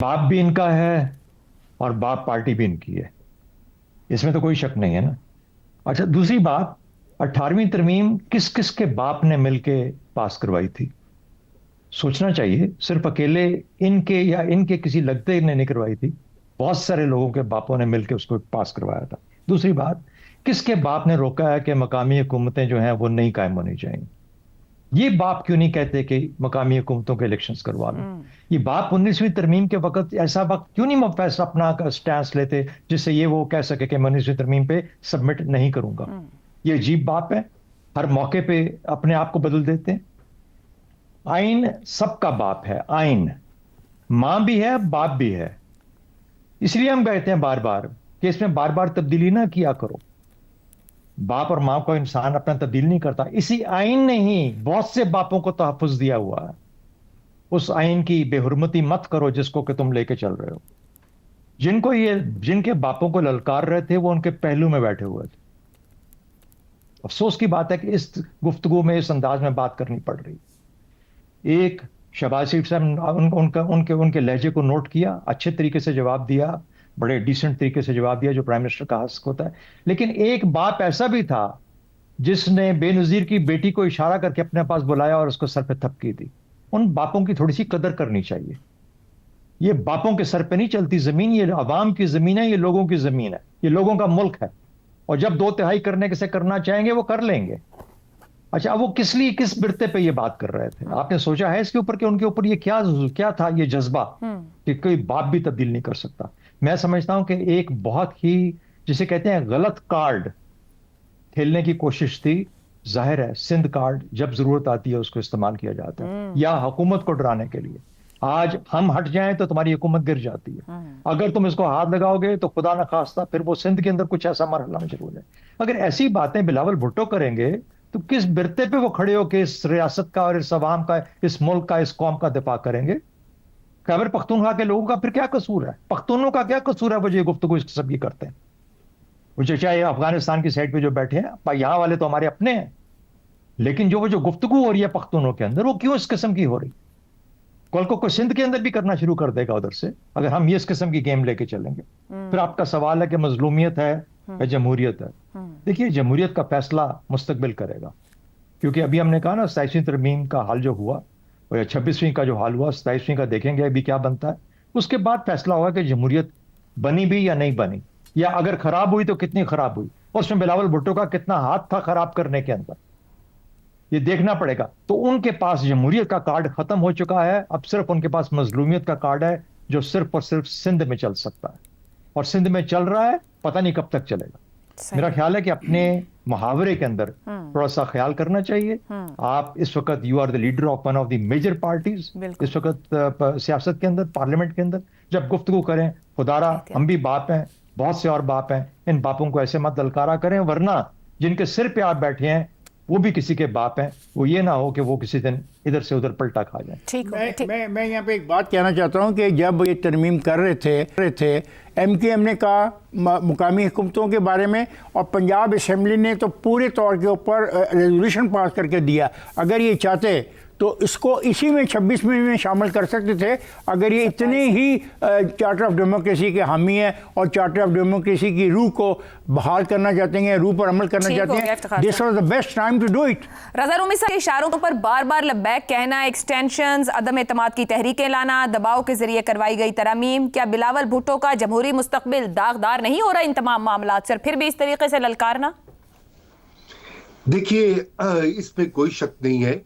बाप भी इनका है और बाप पार्टी भी इनकी है, इसमें तो कोई शक नहीं है ना। अच्छा, दूसरी बात, 18वीं तरमीम किस किस के बाप ने मिलके पास करवाई थी? सोचना चाहिए, सिर्फ अकेले इनके या इनके किसी लगते ने नहीं करवाई थी, बहुत सारे लोगों के बापों ने मिलकर उसको पास करवाया था। दूसरी बात, किसके बाप ने रोका है कि मकामी हुकूमतें जो हैं वो नहीं कायम होनी चाहिए? ये बाप क्यों नहीं कहते कि मकामी हुकूमतों के इलेक्शंस करवा लो? ये बाप 19वीं तरमीम के वक्त ऐसा वक्त क्यों नहीं फैसला अपना स्टैंस लेते जिससे ये वो कह सके कि मैं 19वीं तरमीम पे सबमिट नहीं करूंगा? ये अजीब बाप है, हर मौके पे अपने आप को बदल देते हैं। आइन सबका बाप है, आइन मां भी है बाप भी है। इसलिए हम कहते हैं बार बार कि इसमें बार बार तब्दीली ना किया करो। बाप और मां को इंसान अपना तब्दील नहीं करता, इसी आइन ने ही बहुत से बापों को तहफ्फुज दिया हुआ है। उस आइन की बेहुरमती मत करो जिसको कि तुम लेके चल रहे हो। जिनके बापों को ललकार रहे थे वो उनके पहलू में बैठे हुए थे। अफसोस की बात है कि इस गुफ्तगू में इस अंदाज में बात करनी पड़ रही। एक शहबाज शरीफ साहब उनका उनके उनके लहजे को नोट किया, अच्छे तरीके से जवाब दिया, बड़े डिसेंट तरीके से जवाब दिया जो प्राइम मिनिस्टर का हक होता है। लेकिन एक बाप ऐसा भी था जिसने बेनजीर की बेटी को इशारा करके अपने पास बुलाया और उसको सर पे थपकी दी। उन बापों की थोड़ी सी कदर करनी चाहिए। ये बापों के सर पे नहीं चलती जमीन, ये अवाम की जमीन है, ये लोगों की जमीन है, ये लोगों का मुल्क है। और जब दो तिहाई करने से करना चाहेंगे वो कर लेंगे। अच्छा, अब वो किस लिए किस बिरते पे ये बात कर रहे थे? आपने सोचा है इसके ऊपर कि उनके ऊपर ये क्या क्या था, ये जज्बा कि कोई बाप भी तब्दील नहीं कर सकता? मैं समझता हूं कि एक बहुत ही, जिसे कहते हैं, गलत कार्ड खेलने की कोशिश थी। जाहिर है सिंध कार्ड जब जरूरत आती है उसको इस्तेमाल किया जाता है, या हुकूमत को डराने के लिए। आज हम हट जाएं तो तुम्हारी हुकूमत गिर जाती है। अगर तुम इसको हाथ लगाओगे तो खुदा न खास्ता फिर वो सिंध के अंदर कुछ ऐसा मरहला में जरूर है। अगर ऐसी बातें बिलावल भुट्टो करेंगे तो किस बिरते पे वो खड़े होकर इस रियासत का और इस अवाम का, इस मुल्क का, इस कौम का दिफा करेंगे? खैबर पख्तूनख्वा के लोगों का फिर क्या कसूर है? पख्तूनों का क्या कसूर है वो जो गुफ्तगू इस सब ये करते हैं? वो चाहे अफगानिस्तान की साइड पे जो बैठे हैं, यहाँ वाले तो हमारे अपने हैं, लेकिन जो वो जो गुफ्तगू हो रही है पख्तूनों के अंदर वो क्यों इस किस्म की हो रही? कल को कोई सिंध के अंदर भी करना शुरू कर देगा उधर से, अगर हम ये इस किस्म की गेम लेके चलेंगे। फिर आपका सवाल है कि मजलूमियत है या जमहूरियत है? देखिए, जमहूरियत का फैसला मुस्तकबिल करेगा, क्योंकि अभी हमने कहा ना 27वीं तरमीम का हाल जो हुआ, और 26वीं का जो हाल हुआ, 27वीं का देखेंगे अभी क्या बनता है। उसके बाद फैसला होगा कि जमहूरियत बनी भी या नहीं बनी, या अगर खराब हुई तो कितनी खराब हुई, और उसमें बिलावल भुट्टो का कितना हाथ था खराब करने के अंदर, ये देखना पड़ेगा। तो उनके पास जमहूरियत का कार्ड खत्म हो चुका है, अब सिर्फ उनके पास मजलूमियत का कार्ड है जो सिर्फ और सिर्फ सिंध में चल सकता है, और सिंध में चल रहा है, पता नहीं कब तक चलेगा। मेरा ख्याल है कि अपने मुहावरे के अंदर थोड़ा सा ख्याल करना चाहिए। आप इस वक्त you are the leader of one of the major parties इस वक्त सियासत के अंदर, पार्लियामेंट के अंदर। जब गुफ्तगू करें, खुदारा हम भी बाप हैं, बहुत से और बाप हैं, इन बापों को ऐसे मत ललकारा करें, वरना जिनके सिर पे आप बैठे हैं वो भी किसी के बाप हैं। वो ये ना हो कि वो किसी दिन इधर से उधर पलटा खा जाए। ठीक मैं यहाँ पे एक बात कहना चाहता हूँ कि जब ये तरमीम कर रहे थे MKM ने कहा मुकामी हुकूमतों के बारे में, और पंजाब असम्बली ने तो पूरे तौर के ऊपर रेजोल्यूशन पास करके दिया। अगर ये चाहते तो इसको इसी में 26 में शामिल कर सकते थे। अगर ये इतने ही चार्टर ऑफ डेमोक्रेसी के हामी हैं और चार्टर ऑफ डेमोक्रेसी की रूह को बहाल करना चाहते हैं, रूह पर अमल करना चाहते हैं, this was the best time to do it. Raza Rumi साहब के इशारों पर बार बार लब्बैक कहना, एक्सटेंशंस, अदम एतमाद की तहरीकें लाना, दबाव के जरिए करवाई गई तरमीम, क्या बिलावल भुट्टो का जमहूरी मुस्तकबिल दागदार नहीं हो रहा इन तमाम मामलात से, फिर भी इस तरीके से ललकारना? देखिए, इसमें कोई शक नहीं है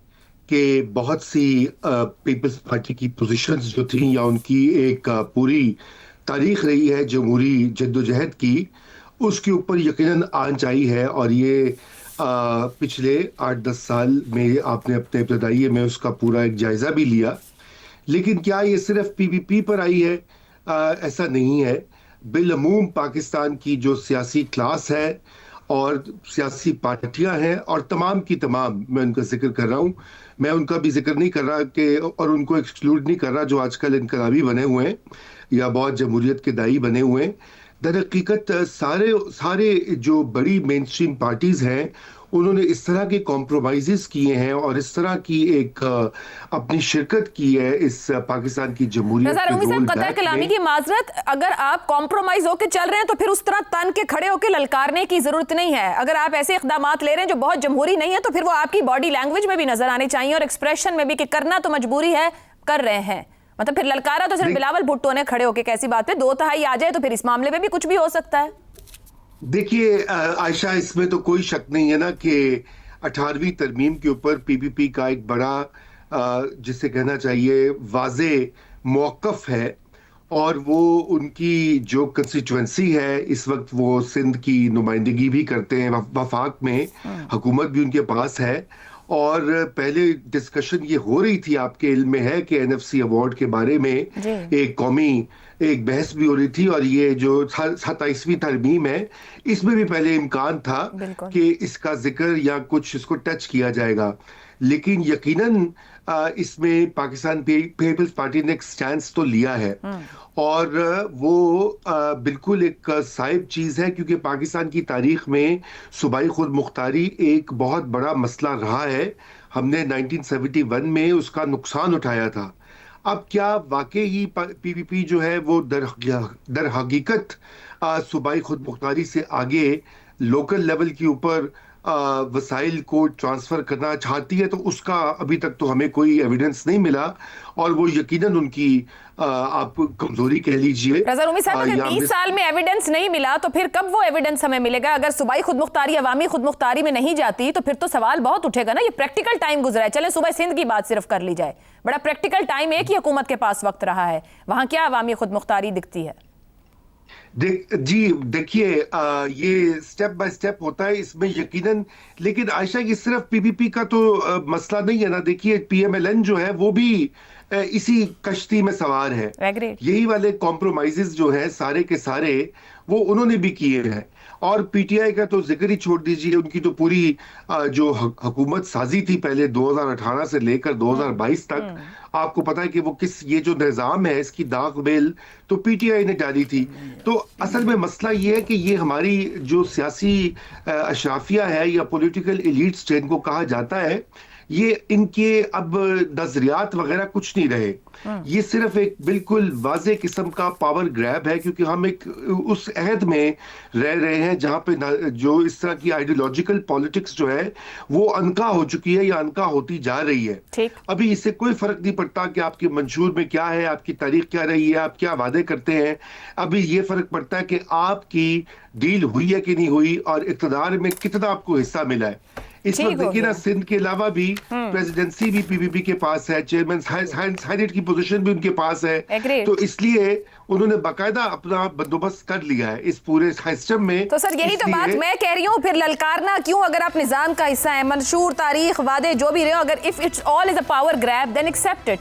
कि बहुत सी पीपल्स पार्टी की पोजीशंस जो थी, या उनकी एक पूरी तारीख रही है जमहूरी जद्दोजहद की, उसके ऊपर यकीनन आंच आई है। और ये पिछले 8-10 साल में आपने अपने इब्तदाई में उसका पूरा एक जायज़ा भी लिया। लेकिन क्या ये सिर्फ PPP पर आई है? ऐसा नहीं है। बिलअमूम पाकिस्तान की जो सियासी क्लास है और सियासी पार्टियां हैं, और तमाम की तमाम, मैं उनका जिक्र कर रहा हूं, मैं उनका भी जिक्र नहीं कर रहा कि, और उनको एक्सक्लूड नहीं कर रहा जो आजकल इनकलाबी बने हुए हैं या बहुत जमहूरियत के दाई बने हुए हैं। در حقیقت سارے جو بڑی مین اسٹریم پارٹیز ہیں انہوں نے اس طرح کے کمپرومائزز کیے ہیں اور اس طرح کی ایک اپنی شرکت کی ہے اس پاکستان کی جمہوریت نظر کے رومی صاحب رول قطع بیک کلامی میں۔ کی معذرت، اگر آپ کمپرومائز ہو کے چل رہے ہیں تو پھر اس طرح تن کے کھڑے ہو کے للکارنے کی ضرورت نہیں ہے. اگر آپ ایسے اقدامات لے رہے ہیں جو بہت جمہوری نہیں ہے تو پھر وہ آپ کی باڈی لینگویج میں بھی نظر آنے چاہیے اور ایکسپریشن میں بھی کہ کرنا تو مجبوری ہے کر رہے ہیں. مطلب پھر للکارا تو صرف بلاول بھٹو نے کھڑے ہو کے کیسی بات پہ 2/3 آ جائے تو پھر اس معاملے میں بھی کچھ بھی ہو سکتا ہے. دیکھیے عائشہ، اس میں تو کوئی شک نہیں ہے نا کہ 18ویں ترمیم کے اوپر پی پی پی کا ایک بڑا جسے کہنا چاہیے واضح موقف ہے، اور وہ ان کی جو کنسٹیچوئنسی ہے اس وقت وہ سندھ کی نمائندگی بھی کرتے ہیں وفاق میں، حکومت بھی ان کے پاس ہے. اور پہلے ڈسکشن یہ ہو رہی تھی، آپ کے علم میں ہے کہ این ایف سی ایوارڈ کے بارے میں ایک قومی ایک بحث بھی ہو رہی تھی، اور یہ جو 27ویں ترمیم ہے اس میں بھی پہلے امکان تھا کہ اس کا ذکر یا کچھ اس کو ٹچ کیا جائے گا، لیکن یقیناً اس میں پاکستان پیپلز پارٹی نے ایک سٹینس تو لیا ہے، اور وہ بالکل ایک صائب چیز ہے، کیونکہ پاکستان کی تاریخ میں صوبائی خود مختاری ایک بہت بڑا مسئلہ رہا ہے. ہم نے 1971 میں اس کا نقصان اٹھایا تھا. اب کیا واقعی ہی پی پی پی جو ہے وہ در حقیقت صوبائی خود مختاری سے آگے لوکل لیول کے اوپر وسائل کو ٹرانسفر کرنا چاہتی ہے؟ تو اس کا ابھی تک تو ہمیں کوئی ایویڈنس نہیں ملا، اور وہ یقیناً ان کی آپ کمزوری کہہ لیجئے. رضا رومی صاحب اگر 20 سال میں ایویڈنس نہیں ملا تو پھر کب وہ ایویڈنس ہمیں ملے گا؟ اگر صوبائی خود مختاری عوامی خود مختاری میں نہیں جاتی تو پھر تو سوال بہت اٹھے گا نا. یہ پریکٹیکل ٹائم گزرا ہے. چلیں صوبہ سندھ کی بات صرف کر لی جائے، بڑا پریکٹیکل ٹائم ایک ہی حکومت کے پاس وقت رہا ہے، وہاں کیا عوامی خود مختاری دکھتی ہے؟ جی دیکھیے، یہ سٹیپ بائی سٹیپ ہوتا ہے اس میں یقیناً، لیکن عائشہ یہ صرف پی پی پی کا تو مسئلہ نہیں ہے نا. دیکھیے پی ایم ایل این جو ہے وہ بھی اسی کشتی میں سوار ہے. یہی والے کمپرومائزز جو ہیں سارے کے سارے وہ انہوں نے بھی کیے ہیں، اور پی ٹی آئی کا تو ذکر ہی چھوڑ دیجئے. ان کی تو پوری جو حکومت سازی تھی پہلے 2018 سے لے کر 2022 تک، آپ کو پتا ہے کہ وہ یہ جو نظام ہے اس کی داغ بیل تو پی ٹی آئی نے ڈالی تھی. تو اصل میں مسئلہ یہ ہے کہ یہ ہماری جو سیاسی اشرافیہ ہے یا پولیٹیکل ایلیٹس جن کو کہا جاتا ہے، یہ ان کے اب نظریات وغیرہ کچھ نہیں رہے. یہ صرف ایک بالکل واضح قسم کا پاور گریب ہے، کیونکہ ہم ایک اس عہد میں رہ رہے ہیں جہاں پہ جو اس طرح کی آئیڈیولوجیکل پالیٹکس جو ہے وہ انکا ہو چکی ہے یا انکا ہوتی جا رہی ہے. ابھی اس سے کوئی فرق نہیں پڑتا کہ آپ کے منشور میں کیا ہے، آپ کی تاریخ کیا رہی ہے، آپ کیا وعدے کرتے ہیں. ابھی یہ فرق پڑتا ہے کہ آپ کی ڈیل ہوئی ہے کہ نہیں ہوئی، اور اقتدار میں کتنا آپ کو حصہ ملا ہے. اس وقت دیکھیے نا، سندھ کے علاوہ بھی پریزیڈنسی بھی پی پی پی کے پاس ہے، چیئرمین سینیٹ کی پوزیشن بھی ان کے پاس ہے. تو اس لیے انہوں نے باقاعدہ اپنا بندوبست کر لیا ہے اس پورے سسٹم میں. تو سر یہی تو بات میں کہہ رہی ہوں، پھر للکارنا کیوں اگر آپ نظام کا حصہ ہیں؟ منشور، تاریخ، وعدے جو بھی رہے ہو، اگر if it's all is a power grab then accept it.